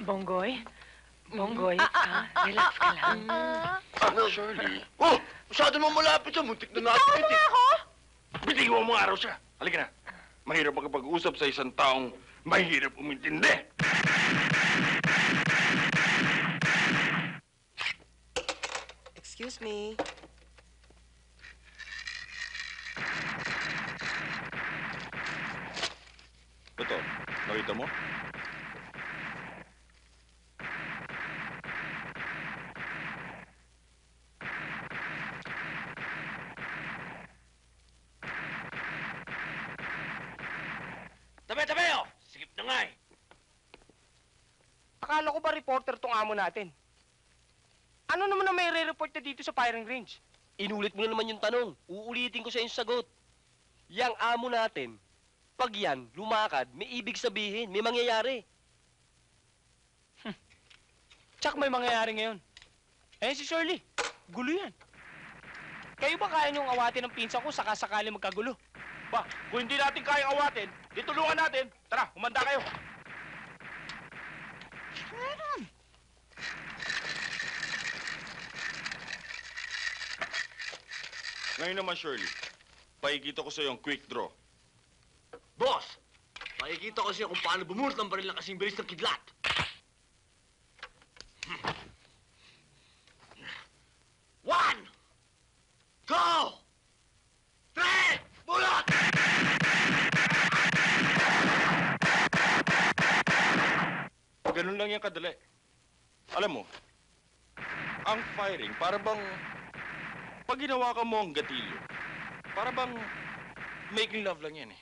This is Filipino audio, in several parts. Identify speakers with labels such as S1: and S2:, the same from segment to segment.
S1: Bonggoy? Bonggoy, relax ka lang.
S2: Ano, Shirley? Oh! Masyado mo malapit siya. Muntik na natin.
S1: Ano ako?
S2: Bitiwan mo araw siya. Halika na. Mahirap makapag-usap sa isang taong mahirap umintindi.
S3: Excuse me.
S2: Ito, nakita mo?
S4: Tabi, oh! Sigip na nga eh.
S5: Akala ko ba reporter tong amo natin? Ano naman na may re-report na dito sa firing range?
S4: Inulit mo na naman yung tanong. Uulitin ko sa yung sagot. Yang amo natin, pag yan, lumakad, may ibig sabihin, may mangyayari.
S5: Tsak may mangyayari ngayon. Eh si Shirley, gulo yan. Kayo ba kaya niyong awatin ng pinsan ko sakasakali magkagulo?
S2: Ba, kung hindi natin kayang awatin, ditulungan natin. Tara, humanda kayo. Ngayon naman, Shirley, pakikita ko sa iyo ang quick draw.
S6: Boss, makikita ko siya kung paano bumulot ng baril ng kasing bilis ng kidlat. One! Go! Three! Bulot!
S2: Ganun lang yan kadali. Alam mo, ang firing, para bang pag ginawa ka mo ang gatilyo, para bang making love lang yan eh.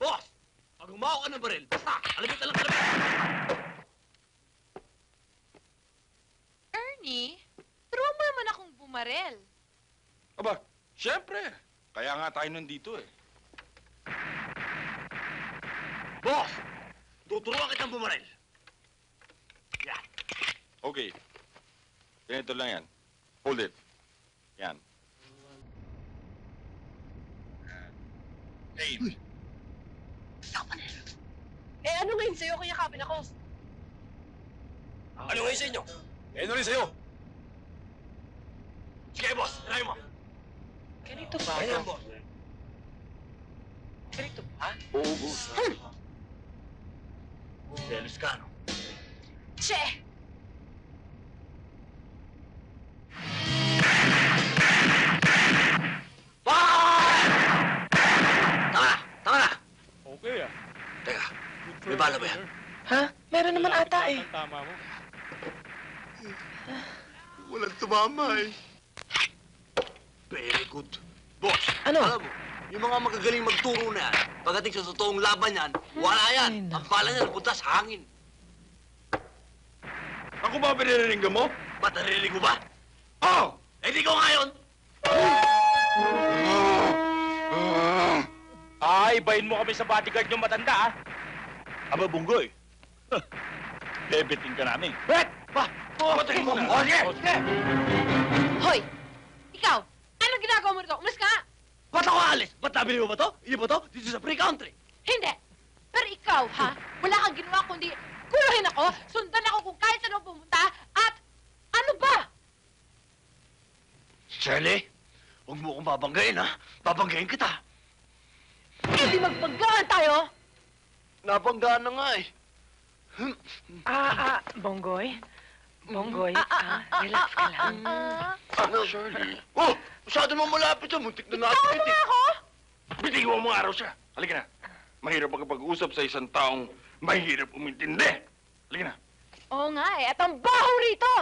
S6: Boss, pag humawa ka ng baril, basta, alamit na lang alamit.
S1: Ernie, turuan mo naman akong bumarel.
S2: Aba, syempre. Kaya nga tayo nandito eh.
S6: Boss, tuturuan kitang bumaril. Yan.
S2: Okay. Ganito lang yan. Hold it. Yan. Aim.
S3: Eh, ano ngayon sa'yo kung yakapin ako?
S6: Ano ngayon sa inyo? Ano rin sa'yo? Sige, boss, try mo.
S3: Ganito ba?
S6: Ayan, boss.
S3: Ganito ba?
S6: Oo, boss. Selos ka, no?
S3: Che!
S6: Tama na!
S5: Okay ah.
S6: Teka, may bala ba yan?
S3: Ha? Meron naman ata eh.
S5: Tama mo.
S2: Walang tumama eh.
S6: Very good. Boss,
S3: Ano?
S6: alam mo, yung mga magagaling magturo na yan, pagdating sa totoong laban yan, wala yan. Ang bala niya napunta sa hangin.
S2: Ako ba pinirinig mo?
S6: Ba't narinig mo ba?
S2: Oh!
S6: Eh di ko ngayon!
S5: Ay, ibahin mo kami sa bodyguard yung matanda ah.
S2: Aba, Bunggoy. Bebeting ka namin.
S5: Wait!
S2: Patayin mo na.
S6: Oh, sige!
S1: Hoy! Ikaw! Anong ginagawa mo rito? Umalis ka nga!
S6: Ba't ako alis? Ba't nabili mo ba to? Hindi ba to? Dito sa free country.
S1: Hindi! Pero ikaw, ha? Wala kang ginawa kundi guluhin ako, sundan ako kung kahit saan ako pumunta, at ano ba?
S6: Shirley, huwag mo akong babanggain, ha? Babanggain kita.
S1: Hindi magbanggaan tayo!
S6: Nabanggaan na nga, eh.
S1: Bonggoy? Bonggoy, relax ka lang.
S2: Ano, Shirley? Oh! Masyado mo malapit siya. Muntik na natin.
S1: Ano ako?
S2: Bitiwan mo araw siya. Halika na. Mahirap makapag-usap sa isang taong mahirap umintindi. Halika na.
S1: Oo nga eh, at ang baho rito!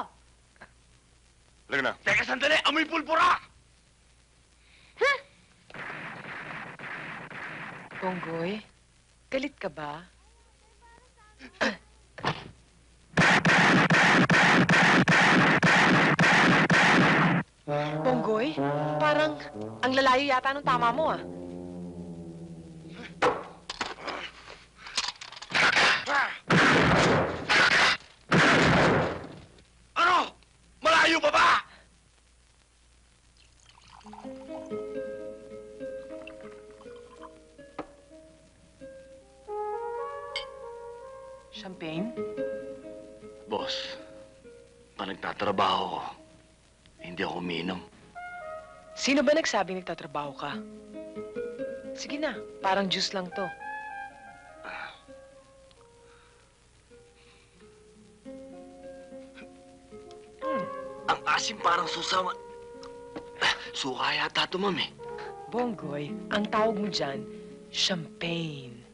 S2: Halika na.
S6: Teka, sandali! Amoy pulpura!
S3: Bonggoy, galit ka ba? Bonggoy, parang ang lalayo yata nung tama mo ah.
S6: Ano? Malayo pa ba?
S3: Champagne?
S6: Boss, pag nagtatrabaho ko, hindi ako umiinom.
S3: Sino ba nagsabing nagtatrabaho ka? Sige na, parang juice lang to.
S6: Ang asim parang susama. Suka yata ito, ma'am eh.
S3: Bonggoy, ang tawag mo dyan, champagne.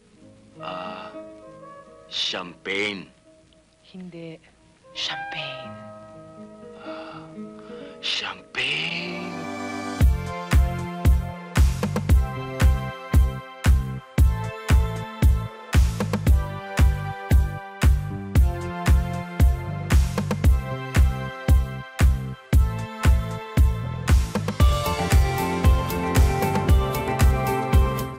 S6: Champagne.
S3: Hindi, champagne.
S6: Champagne.